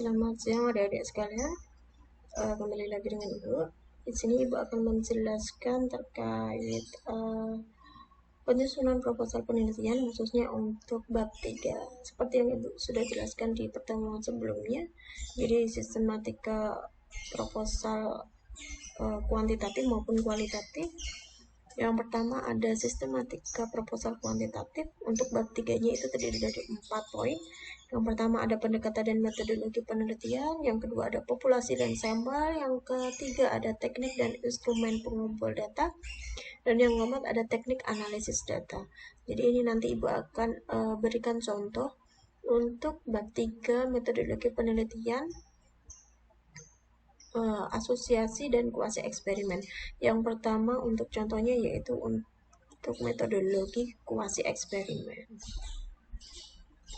Selamat siang adik-adik sekalian. Kembali lagi dengan Ibu. Di sini Ibu akan menjelaskan terkait penyusunan proposal penelitian khususnya untuk bab 3. Seperti yang Ibu sudah jelaskan di pertemuan sebelumnya. Jadi sistematika proposal kuantitatif maupun kualitatif. Yang pertama ada sistematika proposal kuantitatif. Untuk bab 3-nya itu terdiri dari 4 poin. Yang pertama ada pendekatan dan metodologi penelitian, yang kedua ada populasi dan sampel, yang ketiga ada teknik dan instrumen pengumpul data, dan yang keempat ada teknik analisis data. Jadi ini nanti Ibu akan berikan contoh untuk bab 3 metodologi penelitian, asosiasi dan kuasi eksperimen. Yang pertama untuk contohnya yaitu untuk metodologi kuasi eksperimen.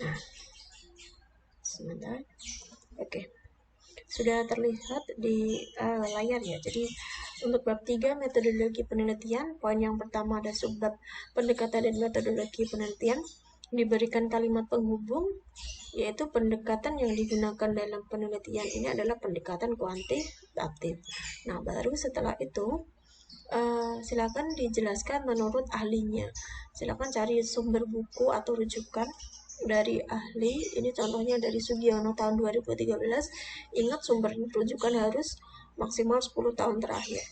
Nah, sebentar. Oke. Sudah terlihat di layar ya. Jadi untuk bab 3 metodologi penelitian, poin yang pertama ada subbab pendekatan dan metodologi penelitian. Diberikan kalimat penghubung, yaitu pendekatan yang digunakan dalam penelitian ini adalah pendekatan kuantitatif. Nah, baru setelah itu silakan dijelaskan menurut ahlinya. Silakan cari sumber buku atau rujukan dari ahli. Ini contohnya dari Sugiono tahun 2013. Ingat sumber rujukan harus maksimal 10 tahun terakhir.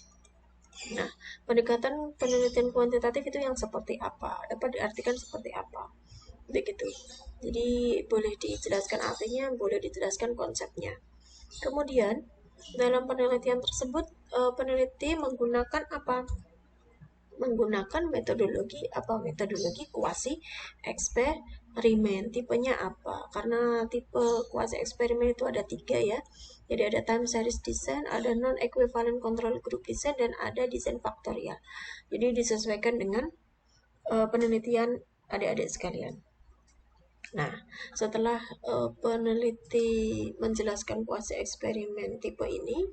Nah, pendekatan penelitian kuantitatif itu yang seperti apa? Dapat diartikan seperti apa? Begitu. Jadi boleh dijelaskan artinya, boleh dijelaskan konsepnya. Kemudian dalam penelitian tersebut peneliti menggunakan apa? Menggunakan metodologi metodologi kuasi eksperimen. Tipenya apa? Karena tipe kuasi eksperimen itu ada 3 ya. Jadi ada time series design, ada non equivalent control group design, dan ada desain faktorial. Jadi disesuaikan dengan penelitian adik-adik sekalian. Nah, setelah peneliti menjelaskan kuasi eksperimen tipe ini,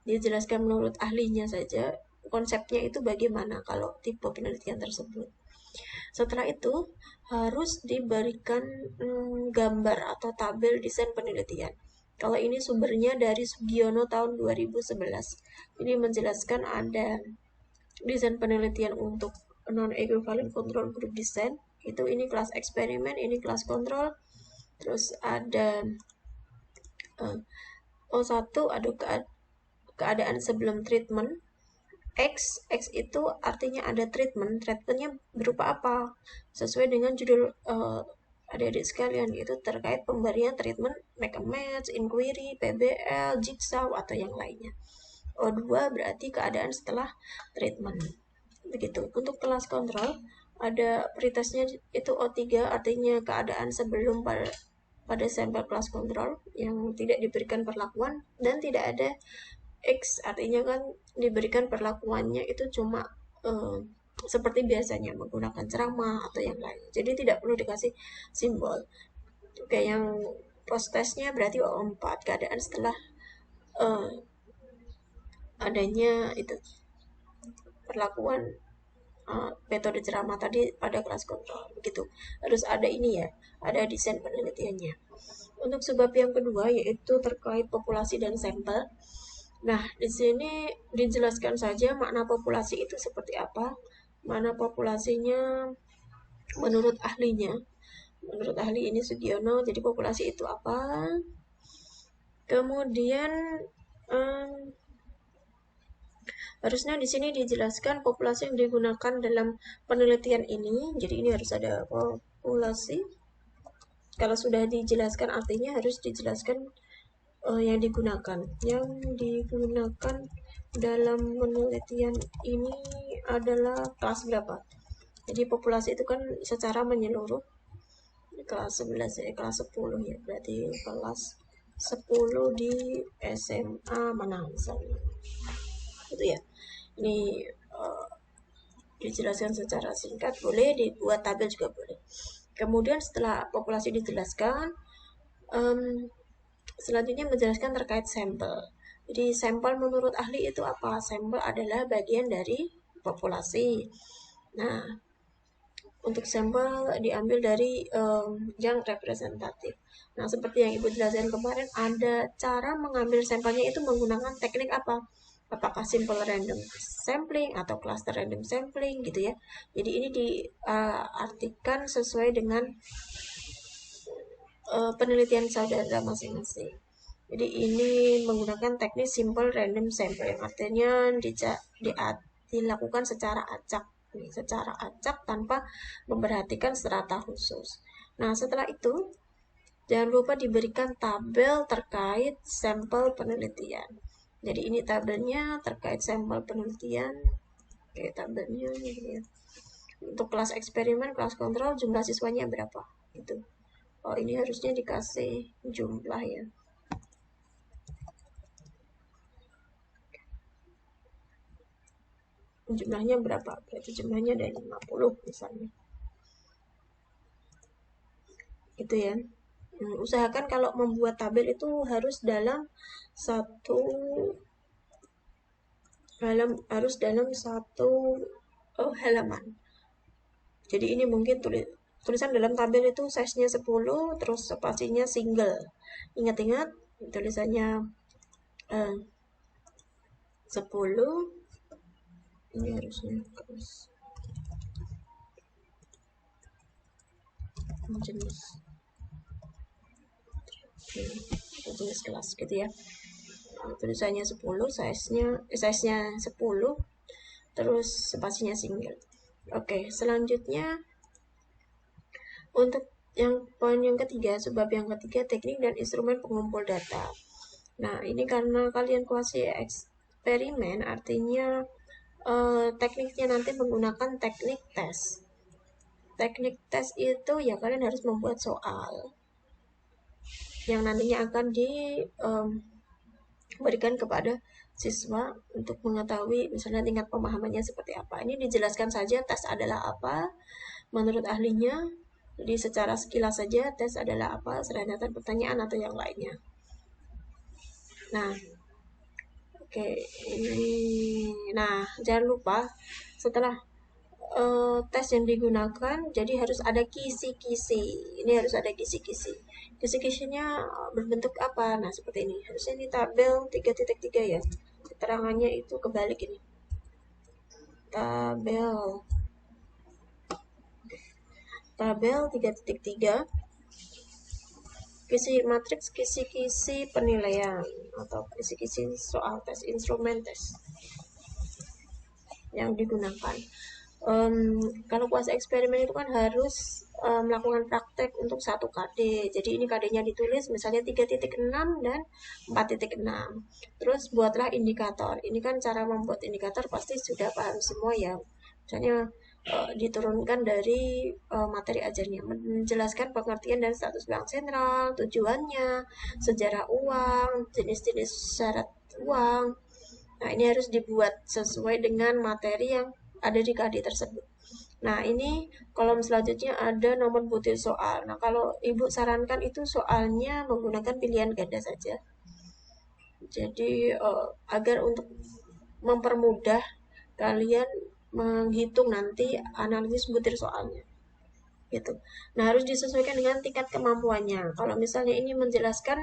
dijelaskan menurut ahlinya saja konsepnya itu bagaimana kalau tipe penelitian tersebut. Setelah itu harus diberikan gambar atau tabel desain penelitian. Kalau ini sumbernya dari Sugiono tahun 2011. Ini menjelaskan ada desain penelitian untuk non equivalent control group design. Itu ini kelas eksperimen, ini kelas kontrol. Terus ada O1 ada keadaan sebelum treatment. X itu artinya ada treatmentnya berupa apa? Sesuai dengan judul adik-adik sekalian, itu terkait pemberian treatment make a match, inquiry, PBL, jigsaw atau yang lainnya. O2 berarti keadaan setelah treatment. Begitu. Untuk kelas kontrol ada pretestnya itu O3 artinya keadaan sebelum pada sampel kelas kontrol yang tidak diberikan perlakuan, dan tidak ada X artinya kan diberikan perlakuannya itu cuma seperti biasanya menggunakan ceramah atau yang lain. Jadi tidak perlu dikasih simbol. Oke, yang post testnya berarti O4 keadaan setelah adanya itu perlakuan metode ceramah tadi pada kelas kontrol. Begitu. Harus ada ini ya, ada desain penelitiannya. Untuk sebab yang kedua yaitu terkait populasi dan sampel. Nah, di sini dijelaskan saja makna populasi itu seperti apa, mana populasinya menurut ahlinya. Menurut ahli ini Sugiono, jadi populasi itu apa? Kemudian harusnya di sini dijelaskan populasi yang digunakan dalam penelitian ini. Jadi ini harus ada populasi. Kalau sudah dijelaskan artinya harus dijelaskan yang digunakan. Yang digunakan dalam penelitian ini adalah kelas berapa? Jadi populasi itu kan secara menyeluruh kelas 11 ya, kelas 10 ya. Berarti kelas 10 di SMA mana misalnya. Itu ya. Ini dijelaskan secara singkat, boleh dibuat tabel juga boleh. Kemudian setelah populasi dijelaskan, selanjutnya menjelaskan terkait sampel. Jadi sampel menurut ahli itu apa? Sampel adalah bagian dari populasi. Nah, untuk sampel diambil dari yang representatif. Nah, seperti yang Ibu jelaskan kemarin, ada cara mengambil sampelnya itu menggunakan teknik apa? Apakah simple random sampling atau cluster random sampling gitu ya. Jadi ini diartikan sesuai dengan penelitian saudara masing-masing. Jadi ini menggunakan teknik simple random sampling, artinya dilakukan secara acak tanpa memperhatikan strata khusus. Nah, setelah itu jangan lupa diberikan tabel terkait sampel penelitian. Jadi ini tabelnya terkait sampel penelitian. Oke, tabelnya ya. Untuk kelas eksperimen, kelas kontrol, jumlah siswanya berapa? Itu. Oh, ini harusnya dikasih jumlah ya. Jumlahnya berapa? Berarti jumlahnya ada 50 misalnya. Itu ya. Usahakan kalau membuat tabel itu harus dalam satu halaman. Jadi ini mungkin tulisan dalam tabel itu size-nya 10, terus spasinya single. Ingat-ingat tulisannya 10, ini harusnya terus jenis kelas gitu ya. Tulisannya 10, size-nya 10, terus spasinya single. Oke, selanjutnya untuk yang poin yang ketiga, sebab yang ketiga, teknik dan instrumen pengumpul data. Nah, ini karena kalian kuasi eksperimen, artinya tekniknya nanti menggunakan teknik tes. Teknik tes itu ya kalian harus membuat soal yang nantinya akan diberikan kepada siswa untuk mengetahui misalnya tingkat pemahamannya seperti apa. Ini dijelaskan saja tes adalah apa menurut ahlinya. Jadi secara sekilas saja tes adalah apa, serangkaian pertanyaan atau yang lainnya. Nah, oke, ini. Nah, jangan lupa setelah tes yang digunakan, jadi harus ada kisi-kisi. Ini harus ada kisi-kisi. Kisi-kisinya berbentuk apa? Nah, seperti ini. Harusnya ini tabel 3.3 ya. Keterangannya itu kebalik ini. Tabel 3.3. Kisi matriks, kisi-kisi penilaian atau kisi-kisi soal tes, instrumen tes yang digunakan. Kalau kuasa eksperimen itu kan harus melakukan praktek untuk 1 KD. Jadi ini KD-nya ditulis misalnya 3.6 dan 4.6. Terus buatlah indikator. Ini kan cara membuat indikator pasti sudah paham semua ya. Misalnya diturunkan dari materi ajarnya, menjelaskan pengertian dan status bank sentral, tujuannya, sejarah uang, jenis-jenis syarat uang. Nah, ini harus dibuat sesuai dengan materi yang ada di KD tersebut. Nah, ini kolom selanjutnya ada nomor butir soal. Nah, kalau Ibu sarankan itu soalnya menggunakan pilihan ganda saja. Jadi, agar untuk mempermudah kalian menghitung nanti analisis butir soalnya. Gitu. Nah, harus disesuaikan dengan tingkat kemampuannya. Kalau misalnya ini menjelaskan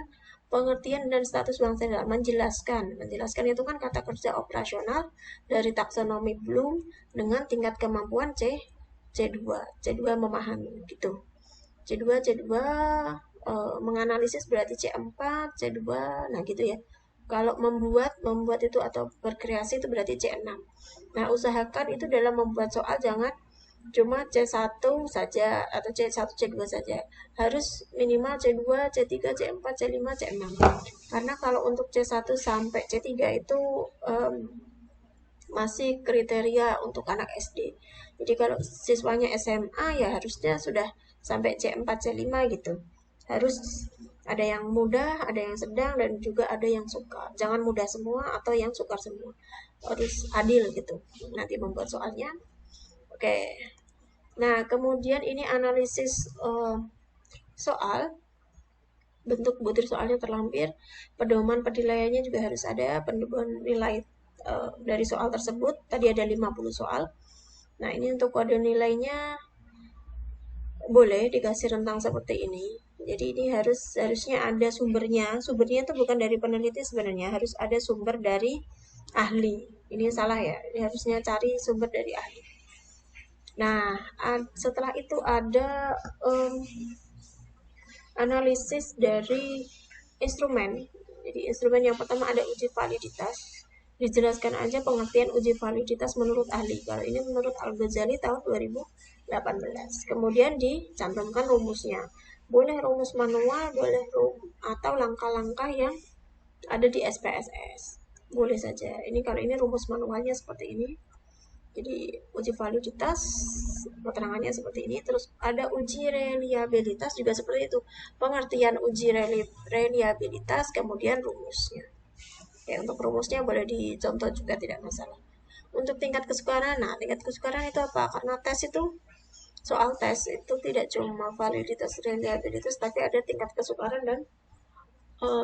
pengertian dan status bank sentral, menjelaskan itu kan kata kerja operasional dari taksonomi Bloom dengan tingkat kemampuan C2 memahami gitu. C2 menganalisis berarti C4, C2, nah gitu ya. Kalau membuat itu atau berkreasi itu berarti C6. Nah, usahakan itu dalam membuat soal jangan cuma C1 saja atau C1, C2 saja. Harus minimal C2, C3, C4, C5, C6. Karena kalau untuk C1 sampai C3 itu masih kriteria untuk anak SD. Jadi kalau siswanya SMA ya harusnya sudah sampai C4, C5 gitu. Harus ada yang mudah, ada yang sedang, dan juga ada yang sukar. Jangan mudah semua atau yang sukar semua. Harus adil gitu. Nanti membuat soalnya. Oke. Nah, kemudian ini analisis soal. Bentuk butir soalnya terlampir. Pedoman penilaiannya juga harus ada. Pedoman nilai dari soal tersebut. Tadi ada 50 soal. Nah, ini untuk kode nilainya boleh dikasih rentang seperti ini. Jadi ini harusnya ada sumbernya. Sumbernya itu bukan dari peneliti sebenarnya, harus ada sumber dari ahli. Ini salah ya. Ini harusnya cari sumber dari ahli. Nah, setelah itu ada analisis dari instrumen. Jadi instrumen yang pertama ada uji validitas. Dijelaskan aja pengertian uji validitas menurut ahli. Kalau ini menurut Al-Ghazali tahun 2018. Kemudian dicantumkan rumusnya. Boleh rumus manual, boleh atau langkah-langkah yang ada di SPSS. Boleh saja. Ini kalau ini rumus manualnya seperti ini. Jadi uji validitas keterangannya seperti ini. Terus ada uji reliabilitas juga seperti itu. Pengertian uji reliabilitas kemudian rumusnya. Ya, untuk rumusnya boleh dicontoh juga tidak masalah. Untuk tingkat kesukaran, nah tingkat kesukaran itu apa? Karena tes itu soal tes itu tidak cuma validitas reliabilitas tapi ada tingkat kesukaran dan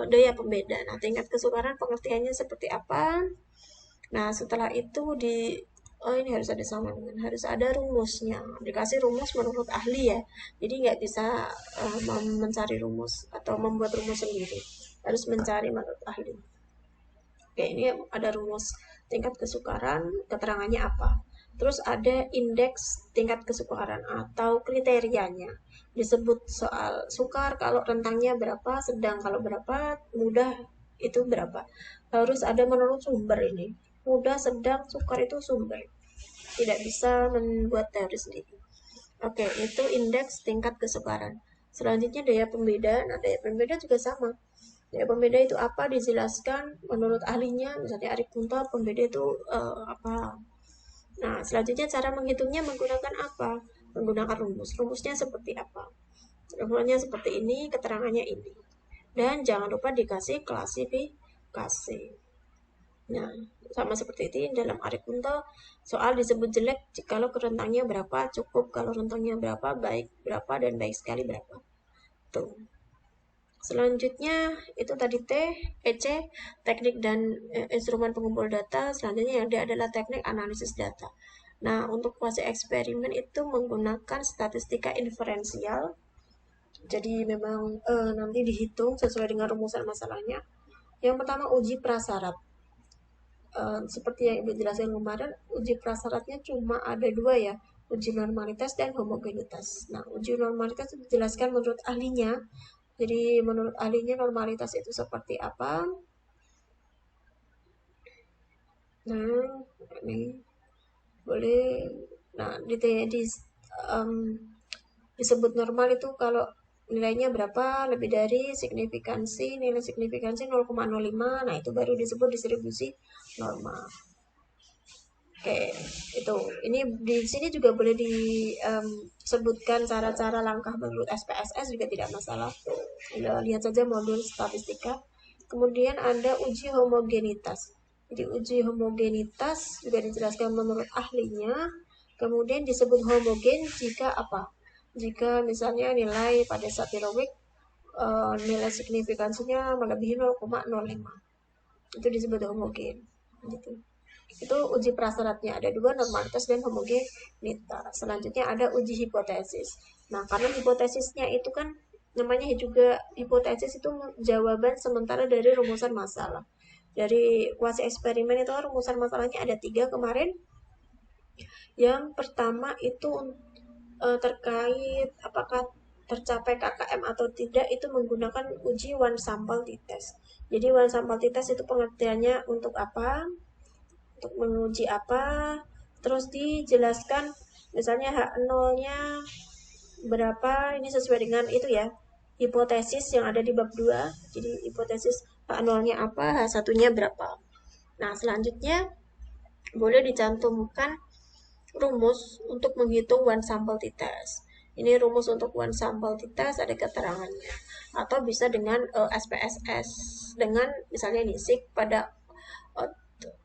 daya pembeda. Nah, tingkat kesukaran pengertiannya seperti apa? Nah, setelah itu ini harus ada sama dengan harus ada rumusnya. Dikasih rumus menurut ahli ya. Jadi nggak bisa mencari rumus atau membuat rumus sendiri. Harus mencari menurut ahli. Oke, ini ada rumus tingkat kesukaran, keterangannya apa. Terus ada indeks tingkat kesukaran atau kriterianya. Disebut soal sukar kalau rentangnya berapa, sedang kalau berapa, mudah itu berapa. Harus ada menurut sumber ini. Mudah, sedang, sukar itu sumber. Tidak bisa membuat teori sendiri. Oke, itu indeks tingkat kesukaran. Selanjutnya daya pembeda. Nah, daya pembeda juga sama. Daya pembeda itu apa? Dijelaskan menurut ahlinya, misalnya Arik Kunto, pembeda itu apa? Nah, selanjutnya cara menghitungnya menggunakan apa? Menggunakan rumus. Rumusnya seperti apa? Rumusnya seperti ini, keterangannya ini. Dan jangan lupa dikasih klasifikasi. Nah, sama seperti ini dalam Arik Kunto, soal disebut jelek kalau rentangnya berapa, cukup kalau rentangnya berapa, baik berapa, dan baik sekali berapa. Tuh. Selanjutnya itu tadi EC, teknik dan instrumen pengumpul data. Selanjutnya yang dia adalah teknik analisis data. Nah, untuk kuasi eksperimen itu menggunakan statistika inferensial. Jadi memang nanti dihitung sesuai dengan rumusan masalahnya. Yang pertama uji prasyarat. Seperti yang Ibu jelaskan kemarin, uji prasyaratnya cuma ada dua ya, uji normalitas dan homogenitas. Nah, uji normalitas itu dijelaskan menurut ahlinya. Jadi menurut ahlinya normalitas itu seperti apa? Nah, ini boleh. Nah, disebut normal itu kalau nilainya berapa lebih dari signifikansi, nilai signifikansi 0,05. Nah, itu baru disebut distribusi normal. Oke, itu. Ini di sini juga boleh disebutkan cara-cara langkah menurut SPSS juga tidak masalah. Lihat saja modul statistika. Kemudian ada uji homogenitas. Jadi uji homogenitas juga dijelaskan menurut ahlinya. Kemudian disebut homogen jika apa? Jika misalnya nilai pada satirovik nilai signifikansinya melebihi 0,05. Itu disebut homogen. Gitu. Itu uji prasyaratnya ada dua, normalitas dan homogenitas. Selanjutnya ada uji hipotesis. Nah, karena hipotesisnya itu kan namanya juga hipotesis itu jawaban sementara dari rumusan masalah. Dari kuasi eksperimen itu rumusan masalahnya ada 3 kemarin. Yang pertama itu terkait apakah tercapai KKM atau tidak itu menggunakan uji one sample t-test. Jadi one sample t-test itu pengertiannya untuk apa? Untuk menguji apa, terus dijelaskan misalnya H0-nya berapa, ini sesuai dengan itu ya, hipotesis yang ada di bab 2. Jadi hipotesis H0-nya apa, H1-nya berapa. Nah, selanjutnya boleh dicantumkan rumus untuk menghitung one sample t-test. Ini rumus untuk one sample t-test ada keterangannya. Atau bisa dengan SPSS dengan misalnya nisik pada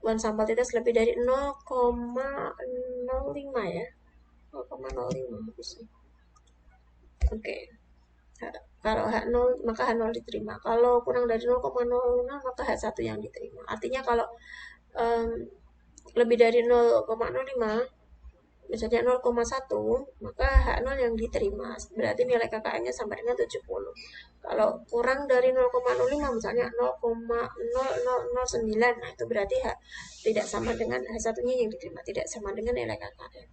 one sample t-test lebih dari 0,05 ya. 0,05 harusnya. Oke. Kalau H0 maka H0 diterima. Kalau kurang dari 0,06 maka H1 yang diterima. Artinya kalau lebih dari 0,05 misalnya 0,1, maka H0 yang diterima. Berarti nilai KKM-nya sama dengan 70. Kalau kurang dari 0,05, misalnya 0,0009, nah itu berarti tidak sama dengan H1-nya yang diterima, tidak sama dengan nilai KKM.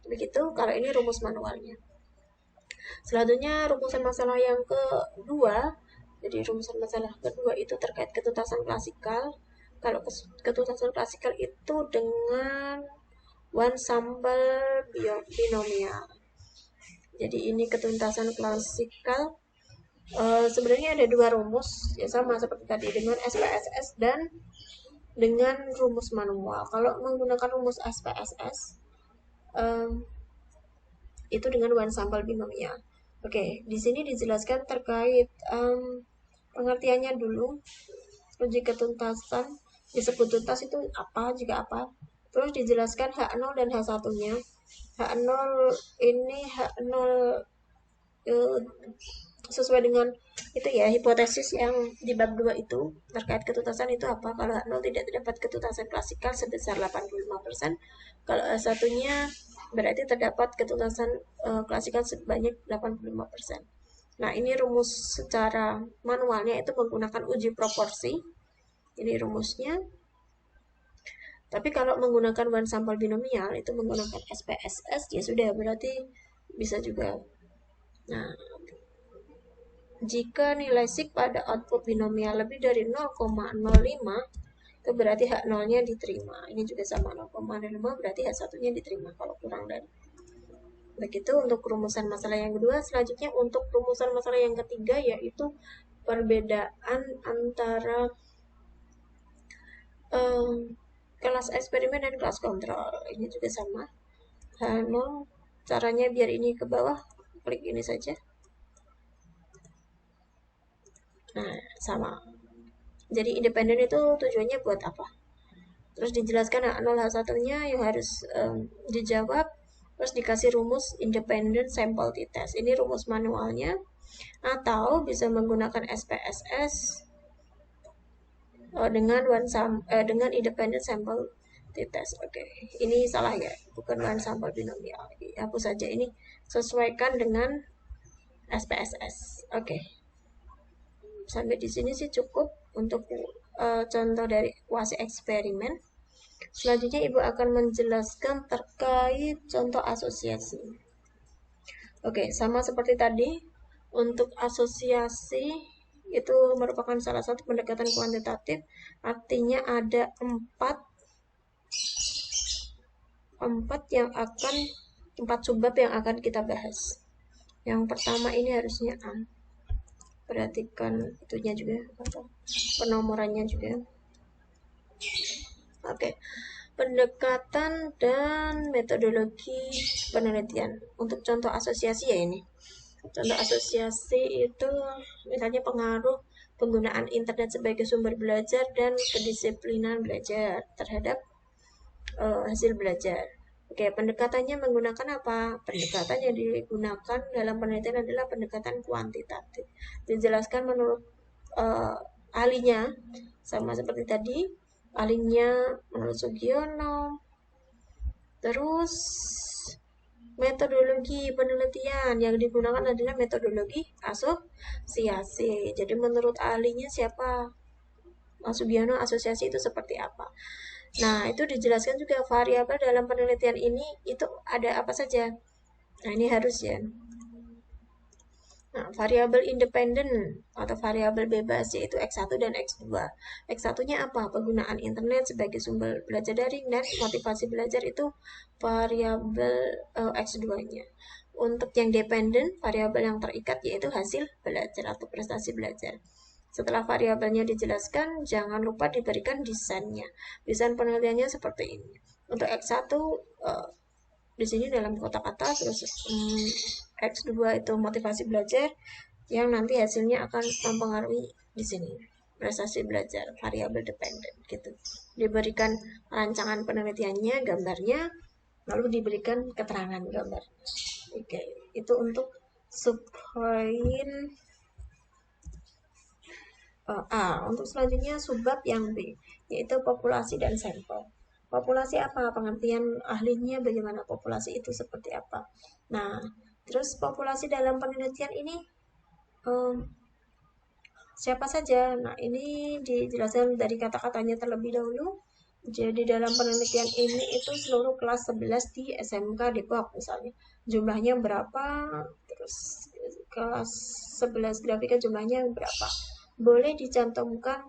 Begitu kalau ini rumus manualnya. Selanjutnya rumusan masalah yang kedua. Jadi rumusan masalah kedua itu terkait ketuntasan klasikal. Kalau ketuntasan klasikal itu dengan one sample binomial. Jadi ini ketuntasan klasikal. Sebenarnya ada dua rumus, ya sama seperti tadi dengan SPSS dan dengan rumus manual. Kalau menggunakan rumus SPSS, itu dengan one sample binomial. Oke, di sini dijelaskan terkait pengertiannya dulu. Uji ketuntasan, disebut tuntas itu apa, jika apa. Terus dijelaskan H0 dan H1-nya. H0 ini H0 sesuai dengan itu ya, hipotesis yang di bab 2 itu terkait ketuntasan itu apa. Kalau H0 tidak terdapat ketuntasan klasikal sebesar 85%. Kalau H1-nya berarti terdapat ketuntasan klasikal sebanyak 85%. Nah, ini rumus secara manualnya itu menggunakan uji proporsi. Ini rumusnya. Tapi kalau menggunakan one sample binomial itu menggunakan SPSS, ya sudah berarti bisa juga. Nah, jika nilai sig pada output binomial lebih dari 0,05, itu berarti H0-nya diterima. Ini juga sama 0,05, berarti H1-nya diterima kalau kurang dari. Begitu untuk rumusan masalah yang kedua. Selanjutnya untuk rumusan masalah yang ketiga, yaitu perbedaan antara kelas eksperimen dan kelas kontrol. Ini juga sama. H0, caranya biar ini ke bawah, klik ini saja. Nah, sama. Jadi independen itu tujuannya buat apa? Terus dijelaskan H0 H1-nya yang harus dijawab. Terus dikasih rumus independent sample t-test. Ini rumus manualnya. Atau bisa menggunakan SPSS dengan independent sample t-test. Oke, ini salah ya, bukan one sample binomial. Hapus saja, ini sesuaikan dengan SPSS. Oke. Sampai di sini sih cukup untuk contoh dari kuasi eksperimen. Selanjutnya Ibu akan menjelaskan terkait contoh asosiasi. Oke, sama seperti tadi, untuk asosiasi itu merupakan salah satu pendekatan kuantitatif, artinya ada empat subbab yang akan kita bahas. Yang pertama ini harusnya A. Perhatikan itunya juga, penomorannya juga. Oke. Pendekatan dan metodologi penelitian. Untuk contoh asosiasi ya ini. Contoh asosiasi itu misalnya pengaruh penggunaan internet sebagai sumber belajar dan kedisiplinan belajar terhadap hasil belajar. Oke, pendekatannya menggunakan apa? Pendekatan yang digunakan dalam penelitian adalah pendekatan kuantitatif. Dijelaskan menurut ahlinya, sama seperti tadi, ahlinya menurut Sugiono. Terus metodologi penelitian yang digunakan adalah metodologi asosiasi. Jadi menurut ahlinya siapa? Mas Sugiono, asosiasi itu seperti apa? Nah, itu dijelaskan juga variabel dalam penelitian ini itu ada apa saja. Nah, ini harus ya. Nah, variabel independen atau variabel bebas yaitu X1 dan X2. X1-nya apa? Penggunaan internet sebagai sumber belajar daring, dan motivasi belajar itu variabel X2-nya. Untuk yang dependen, variabel yang terikat yaitu hasil belajar atau prestasi belajar. Setelah variabelnya dijelaskan, jangan lupa diberikan desainnya. Desain penelitiannya seperti ini. Untuk X1 di sini dalam kotak-kata, terus X2 itu motivasi belajar yang nanti hasilnya akan mempengaruhi di sini prestasi belajar, variabel dependen gitu. Diberikan rancangan penelitiannya, gambarnya, lalu diberikan keterangan gambar. Oke, itu untuk subpoin A. Untuk selanjutnya subbab yang B, yaitu populasi dan sampel. Populasi apa? Pengertian ahlinya bagaimana populasi itu seperti apa. Nah, terus populasi dalam penelitian ini siapa saja? Nah, ini dijelaskan dari kata-katanya terlebih dahulu. Jadi dalam penelitian ini itu seluruh kelas 11 di SMK Depok misalnya. Jumlahnya berapa? Terus kelas 11 grafika jumlahnya berapa? Boleh dicantumkan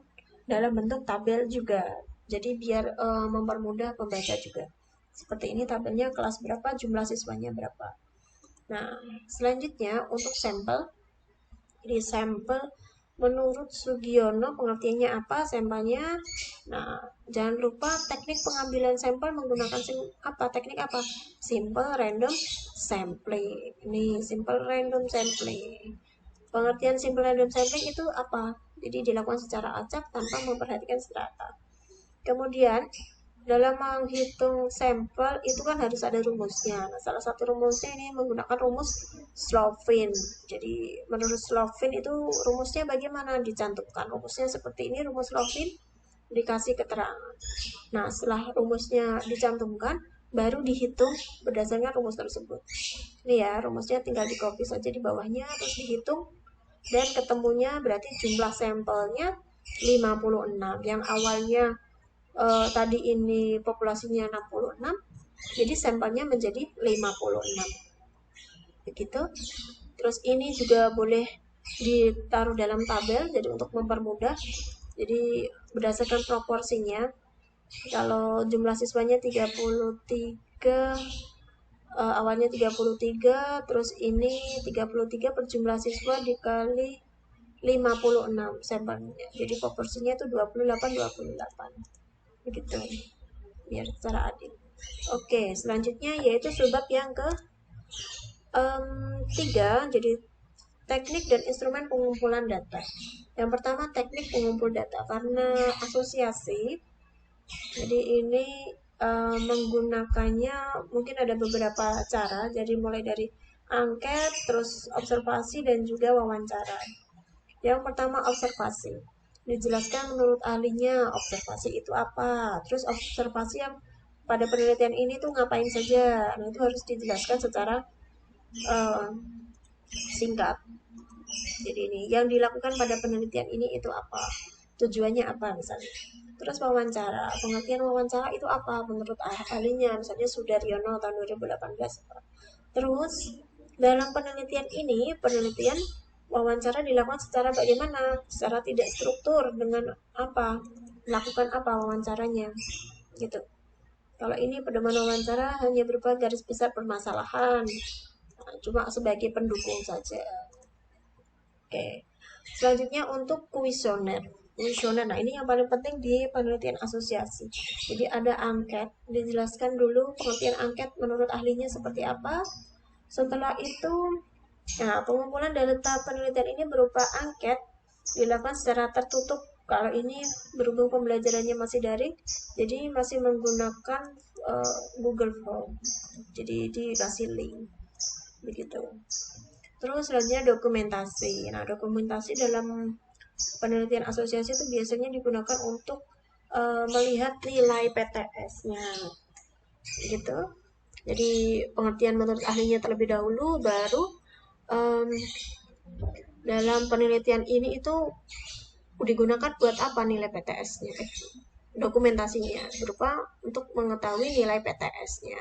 dalam bentuk tabel juga. Jadi biar mempermudah pembaca juga. Seperti ini tabelnya kelas berapa, jumlah siswanya berapa. Nah, selanjutnya untuk sampel. Jadi sampel menurut Sugiono pengertiannya apa sampelnya? Nah, jangan lupa teknik pengambilan sampel menggunakan apa? Teknik apa? Simple random sampling. Ini simple random sampling. Pengertian simple random sampling itu apa? Jadi dilakukan secara acak tanpa memperhatikan strata. Kemudian dalam menghitung sampel itu kan harus ada rumusnya. Nah, salah satu rumusnya ini menggunakan rumus Slovin. Jadi menurut Slovin itu rumusnya bagaimana? Dicantumkan rumusnya seperti ini, rumus Slovin dikasih keterangan. Nah, setelah rumusnya dicantumkan, baru dihitung berdasarkan rumus tersebut. Ini ya, rumusnya tinggal di copy saja di bawahnya, terus dihitung, dan ketemunya berarti jumlah sampelnya 56. Yang awalnya tadi ini populasinya 66, jadi sampelnya menjadi 56. Begitu. Terus ini juga boleh ditaruh dalam tabel, jadi untuk mempermudah. Jadi berdasarkan proporsinya, kalau jumlah siswanya 33, awalnya 33, terus ini 33 per jumlah siswa dikali 56 sampelnya. Jadi proporsinya itu 28 begitu, biar secara adil. Oke, selanjutnya yaitu subbab yang ke 3, jadi teknik dan instrumen pengumpulan data. Yang pertama teknik pengumpul data, karena asosiasi, jadi ini menggunakannya mungkin ada beberapa cara, jadi mulai dari angket, terus observasi, dan juga wawancara. Yang pertama observasi. Dijelaskan menurut ahlinya observasi itu apa. Terus observasi yang pada penelitian ini tuh ngapain saja. Nah, itu harus dijelaskan secara singkat. Jadi ini yang dilakukan pada penelitian ini itu apa. Tujuannya apa misalnya. Terus wawancara. Pengertian wawancara itu apa menurut ahlinya. Misalnya Sudaryono tahun 2018. Terus dalam penelitian ini, penelitian wawancara dilakukan secara bagaimana? Secara tidak struktur, dengan apa? Melakukan apa wawancaranya? Gitu. Kalau ini pedoman wawancara hanya berupa garis besar permasalahan, cuma sebagai pendukung saja. Oke. Selanjutnya untuk kuesioner. Nah ini yang paling penting di penelitian asosiasi. Jadi ada angket, dijelaskan dulu pengertian angket menurut ahlinya seperti apa. Setelah itu, nah, pengumpulan data penelitian ini berupa angket dilakukan secara tertutup. Kalau ini berhubung pembelajarannya masih daring, jadi masih menggunakan Google Form. Jadi dikasih link, begitu. Terus selanjutnya dokumentasi. Nah, dokumentasi dalam penelitian asosiasi itu biasanya digunakan untuk melihat nilai PTS-nya, gitu. Jadi pengertian menurut ahlinya terlebih dahulu, baru dalam penelitian ini itu digunakan buat apa nilai PTS-nya, dokumentasinya berupa untuk mengetahui nilai PTS-nya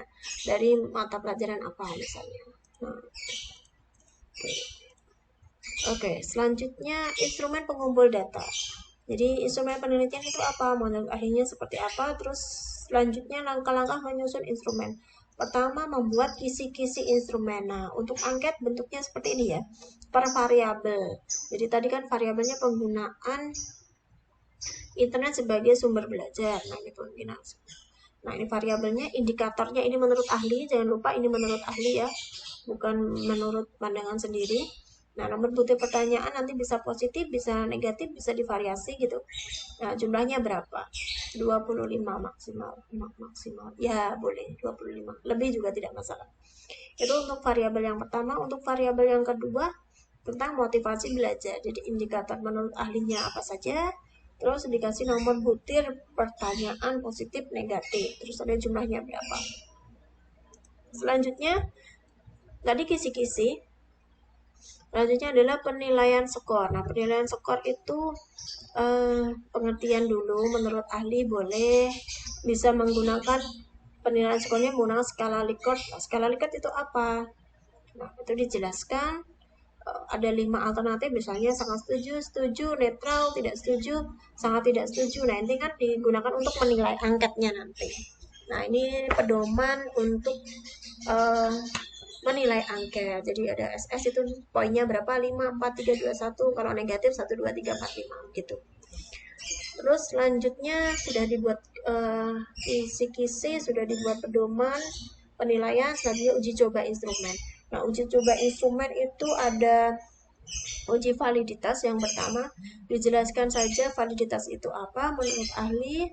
dari mata pelajaran apa misalnya. Nah, Oke, selanjutnya instrumen pengumpul data. Jadi instrumen penelitian itu apa, menurut ahlinya seperti apa, terus selanjutnya langkah-langkah menyusun instrumen. Pertama, membuat kisi-kisi instrumen. Nah, untuk angket bentuknya seperti ini ya, per variabel. Jadi tadi kan variabelnya penggunaan internet sebagai sumber belajar. Nah, ini penggunaan. Nah, ini variabelnya, indikatornya ini menurut ahli, jangan lupa ini menurut ahli ya, bukan menurut pandangan sendiri. Nah, nomor butir pertanyaan nanti bisa positif, bisa negatif, bisa divariasi gitu. Nah, jumlahnya berapa? 25 maksimal. Ya, boleh 25. Lebih juga tidak masalah. Itu untuk variabel yang pertama. Untuk variabel yang kedua, tentang motivasi belajar. Jadi indikator menurut ahlinya apa saja? Terus dikasih nomor butir pertanyaan positif negatif. Terus ada jumlahnya berapa. Selanjutnya tadi kisi-kisi. Selanjutnya adalah penilaian skor. Nah, penilaian skor itu pengertian dulu. Menurut ahli boleh bisa menggunakan penilaian skornya menggunakan skala Likert. Nah, skala Likert itu apa? Nah, itu dijelaskan ada 5 alternatif, misalnya sangat setuju, setuju, netral, tidak setuju, sangat tidak setuju. Nah, ini kan digunakan untuk menilai angketnya nanti. Nah, ini pedoman untuk menilai angket. Jadi ada SS itu poinnya berapa? 5, 4, 3, 2, 1. Kalau negatif 1, 2, 3, 4, 5 gitu. Terus selanjutnya sudah dibuat kisi-kisi, sudah dibuat pedoman penilaian, selanjutnya uji coba instrumen. Nah, uji coba instrumen itu ada uji validitas. Yang pertama, dijelaskan saja validitas itu apa menurut ahli.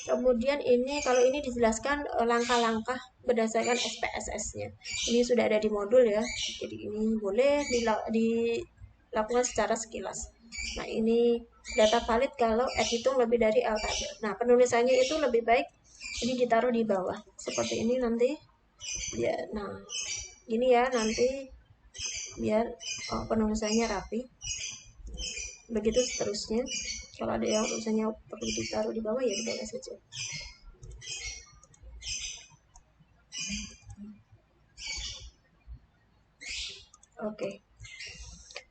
Kemudian ini kalau ini dijelaskan langkah-langkah berdasarkan SPSS-nya. Ini sudah ada di modul ya. Jadi ini boleh dilakukan secara sekilas. Nah, ini data valid kalau F hitung lebih dari L tabel. Nah, penulisannya itu lebih baik ini ditaruh di bawah. Seperti ini nanti. Ya, nah, ini ya nanti biar penulisannya rapi. Begitu seterusnya. Kalau ada yang tulisannya perlu ditaruh di bawah ya di bawah saja. Oke.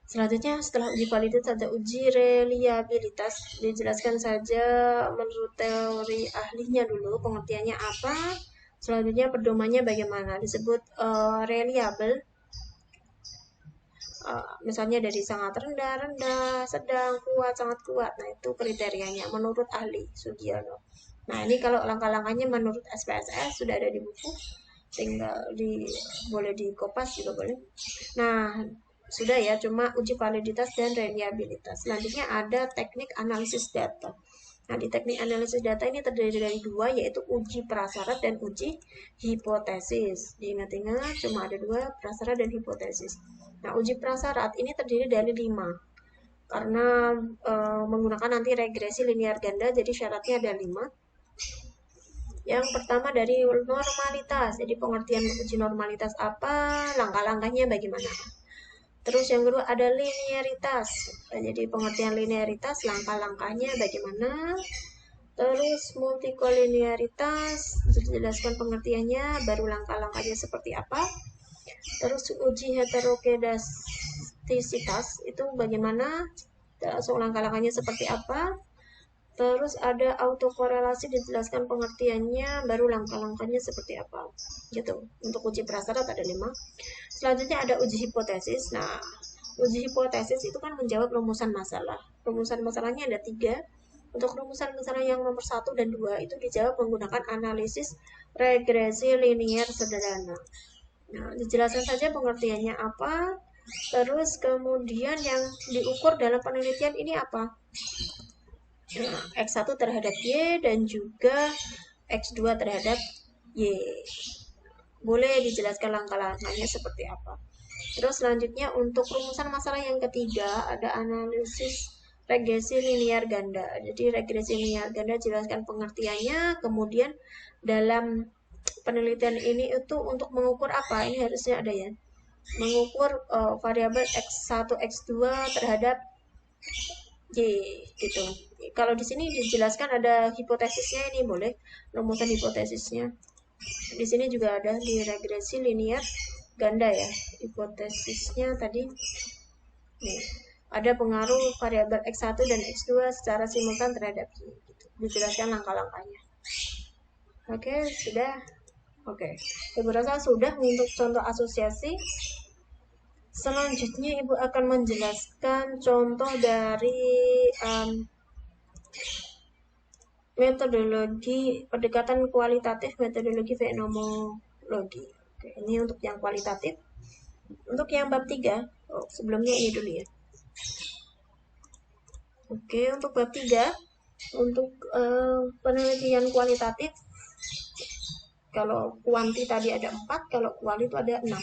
Selanjutnya setelah uji validitas ada uji reliabilitas. Dijelaskan saja menurut teori ahlinya dulu pengertiannya apa. Selanjutnya pedomannya bagaimana. Disebut reliable. Misalnya dari sangat rendah, rendah, sedang, kuat, sangat kuat. Nah, itu kriterianya menurut ahli Sugiono. Nah, ini kalau langkah-langkahnya menurut SPSS sudah ada di buku, tinggal boleh dikopas juga boleh. Nah, sudah ya, cuma uji validitas dan reliabilitas. Selanjutnya ada teknik analisis data. Nah, di teknik analisis data ini terdiri dari dua, yaitu uji prasyarat dan uji hipotesis. Diingat-ingat, cuma ada dua, prasyarat dan hipotesis. Nah, uji prasyarat ini terdiri dari 5. Karena menggunakan nanti regresi linear ganda, jadi syaratnya ada 5. Yang pertama dari normalitas. Jadi pengertian uji normalitas apa, langkah-langkahnya bagaimana. Terus yang kedua ada linearitas. Jadi pengertian linearitas, langkah-langkahnya bagaimana. Terus multikolinearitas, dijelaskan pengertiannya, baru langkah-langkahnya seperti apa. Terus uji heterokedastisitas itu bagaimana, langsung langkah-langkahnya seperti apa. Terus ada autokorelasi, dijelaskan pengertiannya, baru langkah-langkahnya seperti apa. Gitu. Untuk uji prasyarat ada 5. Selanjutnya ada uji hipotesis. Nah, uji hipotesis itu kan menjawab rumusan masalah. Rumusan masalahnya ada 3. Untuk rumusan masalah yang nomor 1 dan 2 itu dijawab menggunakan analisis regresi linear sederhana. Nah, dijelaskan saja pengertiannya apa. Terus kemudian yang diukur dalam penelitian ini apa? Nah, X1 terhadap Y dan juga X2 terhadap Y. Boleh dijelaskan langkah-langkahnya seperti apa. Terus selanjutnya untuk rumusan masalah yang ketiga ada analisis regresi linear ganda. Jadi regresi linear ganda jelaskan pengertiannya, kemudian dalam penelitian ini itu untuk mengukur apa? Ini harusnya ada ya. Mengukur variabel X1, X2 terhadap Y gitu. Kalau di sini dijelaskan ada hipotesisnya, ini boleh rumusan hipotesisnya. Di sini juga ada di regresi linear ganda ya. Hipotesisnya tadi nih, ada pengaruh variabel X1 dan X2 secara simultan terhadap Y gitu. Dijelaskan langkah-langkahnya. Oke, sudah. Oke. Ibu rasa sudah untuk contoh asosiasi. Selanjutnya Ibu akan menjelaskan contoh dari metodologi pendekatan kualitatif, metodologi fenomenologi. Oke, ini untuk yang kualitatif. Untuk yang bab 3, sebelumnya ini dulu ya. Oke, untuk bab 3, untuk penelitian kualitatif, kalau kuanti tadi ada 4, kalau kuali itu ada 6.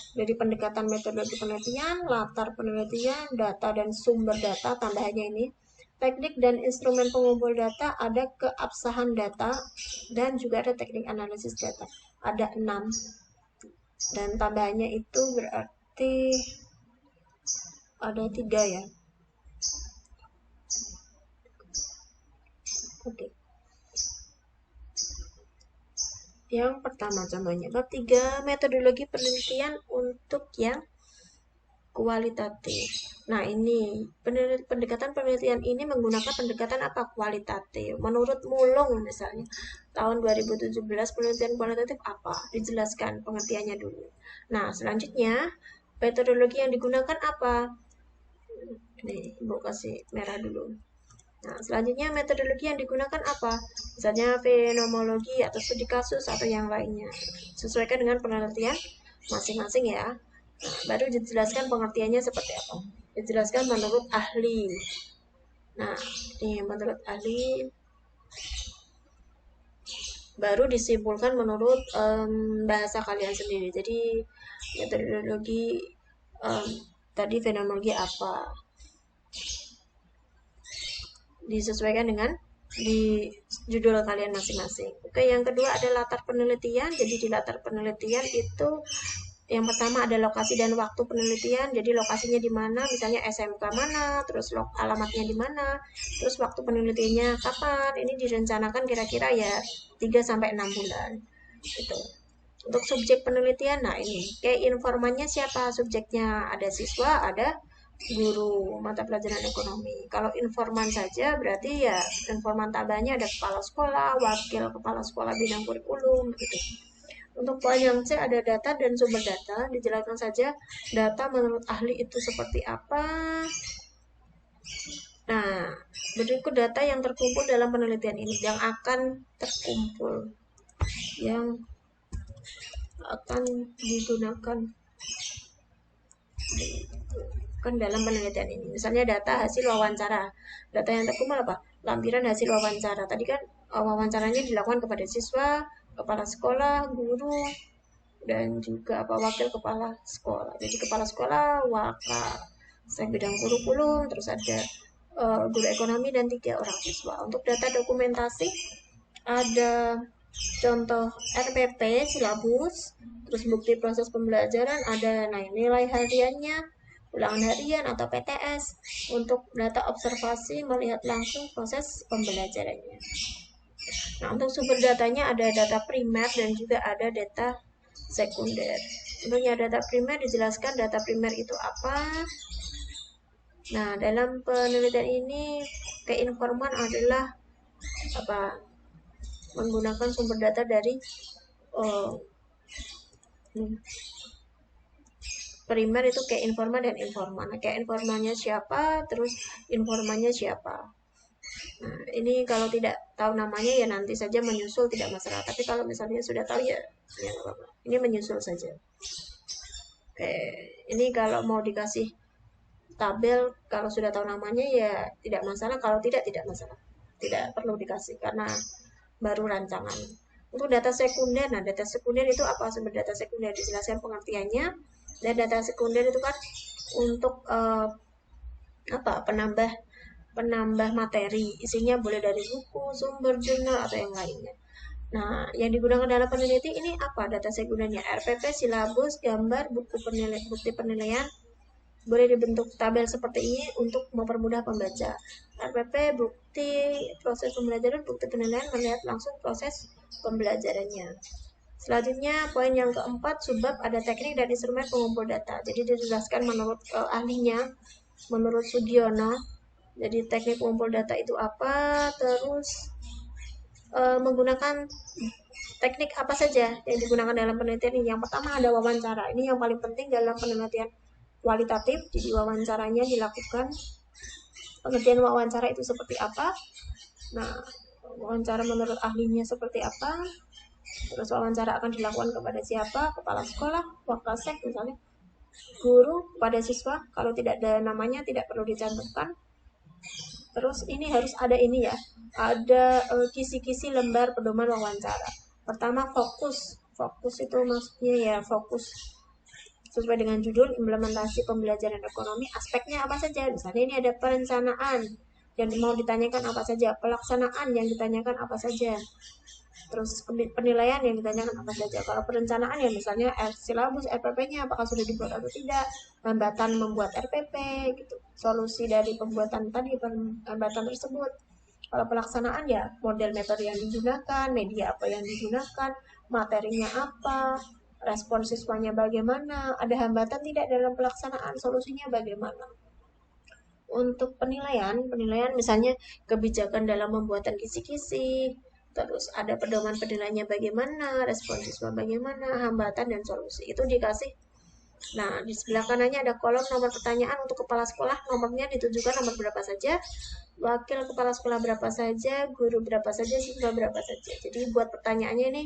Dari pendekatan metodologi penelitian, latar penelitian, data dan sumber data, tambahannya ini. teknik dan instrumen pengumpul data, ada keabsahan data, dan juga ada teknik analisis data. Ada 6. Dan tambahannya itu berarti ada 3 ya. Oke. Yang pertama contohnya, bab 3, metodologi penelitian untuk yang kualitatif. Nah, ini pendekatan penelitian ini menggunakan pendekatan apa? Kualitatif. Menurut Mulung misalnya, tahun 2017 penelitian kualitatif apa? Dijelaskan pengertiannya dulu. Nah, selanjutnya metodologi yang digunakan apa? Nih, Ibu kasih merah dulu. Nah, selanjutnya metodologi yang digunakan apa? Misalnya fenomenologi atau studi kasus atau yang lainnya. Sesuaikan dengan penelitian masing-masing ya. Nah, baru dijelaskan pengertiannya seperti apa. Dijelaskan menurut ahli. Nah, ini menurut ahli. Baru disimpulkan menurut bahasa kalian sendiri. Jadi metodologi tadi fenomenologi apa? Disesuaikan dengan di judul kalian masing-masing. Oke, yang kedua ada latar penelitian. Jadi di latar penelitian itu yang pertama ada lokasi dan waktu penelitian. Jadi lokasinya di mana, misalnya SMK mana, terus alamatnya di mana, terus waktu penelitiannya kapan. Ini direncanakan kira-kira ya 3 sampai 6 bulan. Gitu. Untuk subjek penelitian, nah ini kayak informannya siapa subjeknya, ada siswa, ada guru mata pelajaran ekonomi. Kalau informan saja berarti ya informan tabahnya ada kepala sekolah, wakil kepala sekolah bidang kurikulum gitu. Untuk poin yang C ada data dan sumber data, dijelaskan saja data menurut ahli itu seperti apa. Nah, berikut data yang terkumpul dalam penelitian ini, yang akan terkumpul, yang akan digunakan kan dalam penelitian ini. Misalnya data hasil wawancara. Data yang terkumpul apa? Lampiran hasil wawancara. Tadi kan wawancaranya dilakukan kepada siswa, kepala sekolah, guru, dan juga apa wakil kepala sekolah. Jadi kepala sekolah, saya bidang kurikulum, terus ada guru ekonomi dan 3 orang siswa. Untuk data dokumentasi ada contoh RPP, silabus, terus bukti proses pembelajaran, ada nilai hariannya, ulangan harian atau PTS. Untuk data observasi melihat langsung proses pembelajarannya. Nah, untuk sumber datanya ada data primer dan juga ada data sekunder. Untuknya data primer dijelaskan data primer itu apa. Nah, dalam penelitian ini keinforman adalah apa? Menggunakan sumber data dari primer itu kayak informan dan informan. Kayak informannya siapa, terus informannya siapa. Nah, ini kalau tidak tahu namanya ya nanti saja menyusul tidak masalah. Tapi kalau misalnya sudah tahu ya apa-apa. Ini menyusul saja. Oke, ini kalau mau dikasih tabel kalau sudah tahu namanya ya tidak masalah, kalau tidak masalah. Tidak perlu dikasih karena baru rancangan. Untuk data sekunder, nah data sekunder itu apa? Sumber data sekunder dijelaskan pengertiannya. Dan data sekunder itu kan untuk penambah materi, isinya boleh dari buku, sumber, jurnal atau yang lainnya. Nah, yang digunakan dalam peneliti ini apa? Data sekundernya RPP, silabus, gambar, bukti penilaian. Boleh dibentuk tabel seperti ini untuk mempermudah pembaca. RPP, bukti proses pembelajaran, bukti penilaian, melihat langsung proses pembelajarannya. Selanjutnya, poin yang keempat, subbab ada teknik dan instrumen pengumpul data. Jadi dijelaskan menurut ahlinya, menurut Sugiono. Jadi teknik pengumpul data itu apa, terus menggunakan teknik apa saja yang digunakan dalam penelitian ini. Yang pertama ada wawancara. Ini yang paling penting dalam penelitian kualitatif. Jadi wawancaranya dilakukan. Pengertian wawancara itu seperti apa? Nah, wawancara menurut ahlinya seperti apa? Terus wawancara akan dilakukan kepada siapa? Kepala sekolah, wakasek misalnya, guru, pada siswa. Kalau tidak ada namanya tidak perlu dicantumkan. Terus ini harus ada ini ya, ada kisi-kisi lembar pedoman wawancara. Pertama fokus. Fokus itu maksudnya ya fokus sesuai dengan judul implementasi pembelajaran ekonomi. Aspeknya apa saja? Misalnya ini ada perencanaan. yang mau ditanyakan apa saja, pelaksanaan yang ditanyakan apa saja, terus penilaian yang ditanyakan apa saja. Kalau perencanaan ya misalnya silabus RPP-nya apakah sudah dibuat atau tidak, hambatan membuat RPP gitu, solusi dari pembuatan tadi hambatan tersebut. Kalau pelaksanaan ya model metode yang digunakan, media apa yang digunakan, materinya apa, respon siswanya bagaimana, ada hambatan tidak dalam pelaksanaan, solusinya bagaimana. Untuk penilaian misalnya kebijakan dalam pembuatan kisi-kisi, terus ada pedoman penilaiannya bagaimana, respon siswa bagaimana, hambatan dan solusi. Itu dikasih. Nah, di sebelah kanannya ada kolom nomor pertanyaan untuk kepala sekolah, nomornya ditujukan nomor berapa saja, wakil kepala sekolah berapa saja, guru berapa saja, siswa berapa saja. Jadi buat pertanyaannya ini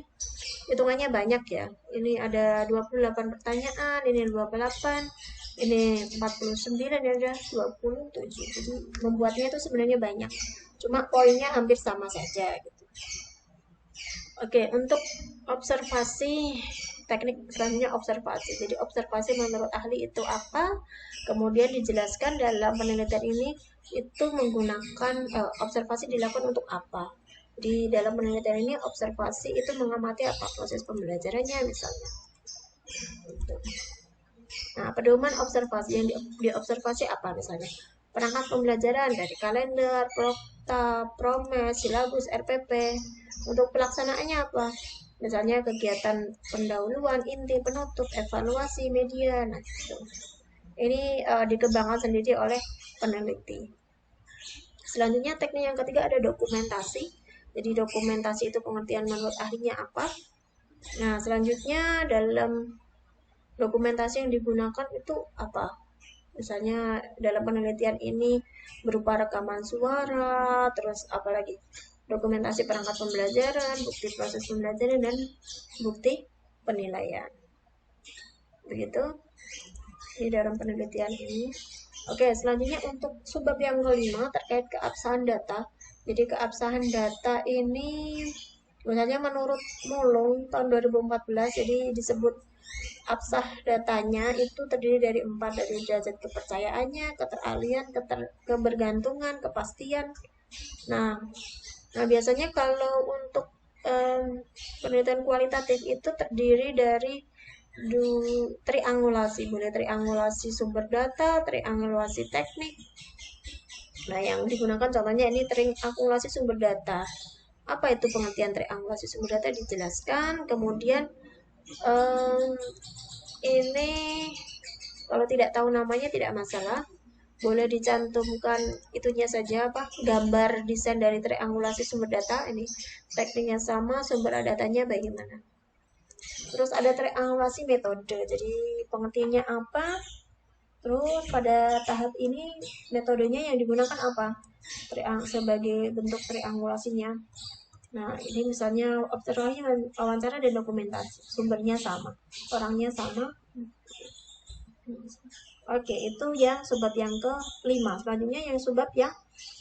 hitungannya banyak ya. Ini ada 28 pertanyaan, ini 28, ini 49, ini ada 27. Jadi membuatnya itu sebenarnya banyak. Cuma poinnya hampir sama saja gitu. Oke, untuk observasi, teknik selanjutnya observasi. Jadi observasi menurut ahli itu apa? Kemudian dijelaskan dalam penelitian ini itu menggunakan observasi dilakukan untuk apa? Di dalam penelitian ini observasi itu mengamati apa proses pembelajarannya misalnya. Nah, pedoman observasi yang diobservasi apa misalnya? Perangkat pembelajaran dari kalender, prokta, promes, silabus, RPP. Untuk pelaksanaannya apa? Misalnya kegiatan pendahuluan, inti, penutup, evaluasi, media. Nah, gitu. Ini dikembangkan sendiri oleh peneliti. Selanjutnya teknik yang ketiga ada dokumentasi. Jadi dokumentasi itu pengertian menurut ahlinya apa? Nah, selanjutnya dalam dokumentasi yang digunakan itu apa? Misalnya dalam penelitian ini berupa rekaman suara, terus apalagi dokumentasi perangkat pembelajaran, bukti proses pembelajaran, dan bukti penilaian. Begitu di dalam penelitian ini. Oke, selanjutnya untuk subbab yang kelima terkait keabsahan data. Jadi keabsahan data ini misalnya menurut Mulung tahun 2014, jadi disebut absah datanya itu terdiri dari 4, dari derajat kepercayaannya, keteralian, kebergantungan, kepastian. Nah, biasanya kalau untuk penelitian kualitatif itu terdiri dari triangulasi, boleh triangulasi sumber data, triangulasi teknik. Nah, yang digunakan contohnya ini triangulasi sumber data. Apa itu pengertian triangulasi sumber data dijelaskan, kemudian ini kalau tidak tahu namanya tidak masalah, boleh dicantumkan itunya saja apa gambar desain dari triangulasi sumber data. Ini tekniknya sama, sumber datanya bagaimana. Terus ada triangulasi metode, jadi pengertiannya apa, terus pada tahap ini metodenya yang digunakan apa sebagai bentuk triangulasinya. Nah, ini misalnya observasi, wawancara, dan dokumentasi. Sumbernya sama, orangnya sama. Oke, itu yang subbab yang ke-5. Selanjutnya yang subbab yang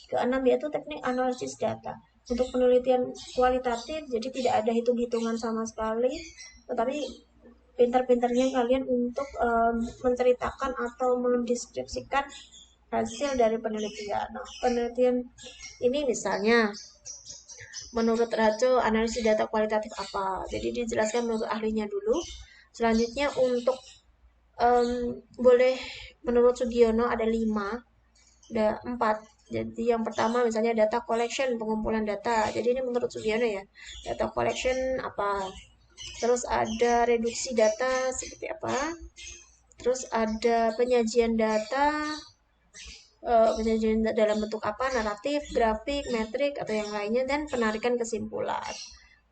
ke-6 yaitu teknik analisis data. Untuk penelitian kualitatif, jadi tidak ada hitung-hitungan sama sekali, tetapi pintar-pintarnya kalian untuk menceritakan atau mendeskripsikan hasil dari penelitian. Nah, penelitian ini misalnya menurut Raco analisis data kualitatif apa? Jadi dijelaskan menurut ahlinya dulu. Selanjutnya untuk boleh menurut Sugiono ada 5, ada 4. Jadi yang pertama misalnya data collection, pengumpulan data. Jadi ini menurut Sugiono ya, data collection apa. Terus ada reduksi data seperti apa. Terus ada penyajian data, penyajian dalam bentuk apa, naratif, grafik, metrik, atau yang lainnya, dan penarikan kesimpulan.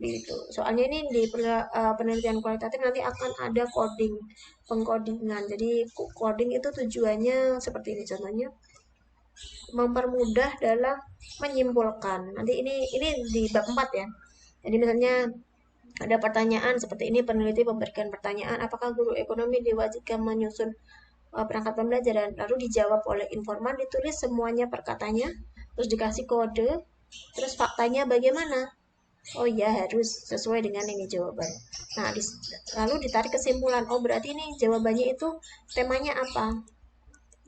Gitu. Soalnya ini di penelitian kualitatif nanti akan ada coding, pengkodingan. Jadi coding itu tujuannya seperti ini contohnya, mempermudah dalam menyimpulkan. Nanti ini di bab 4 ya. Jadi misalnya ada pertanyaan seperti ini, peneliti memberikan pertanyaan, apakah guru ekonomi diwajibkan menyusun perangkat pembelajaran, lalu dijawab oleh informan, ditulis semuanya perkatanya, terus dikasih kode, terus faktanya bagaimana. Oh iya, harus sesuai dengan ini jawaban. Nah, lalu ditarik kesimpulan. Oh, berarti ini jawabannya itu temanya apa?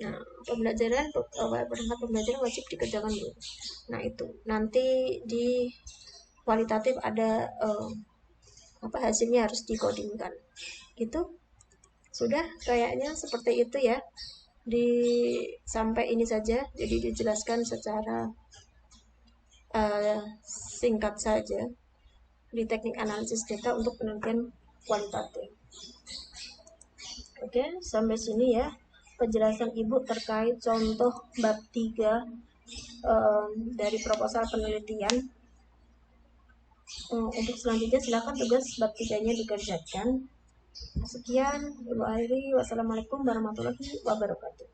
Nah, perangkat pembelajaran wajib dikerjakan dulu. Nah, itu nanti di kualitatif ada hasilnya harus dikodingkan. Gitu. Sudah kayaknya seperti itu ya. Sampai ini saja. Jadi dijelaskan secara singkat saja di teknik analisis data untuk penelitian kualitatif. Oke, sampai sini ya penjelasan Ibu terkait contoh bab 3 dari proposal penelitian. Untuk selanjutnya silakan tugas bab 3-nya dikerjakan. Sekian, Ibu Airi. Wassalamualaikum warahmatullahi wabarakatuh.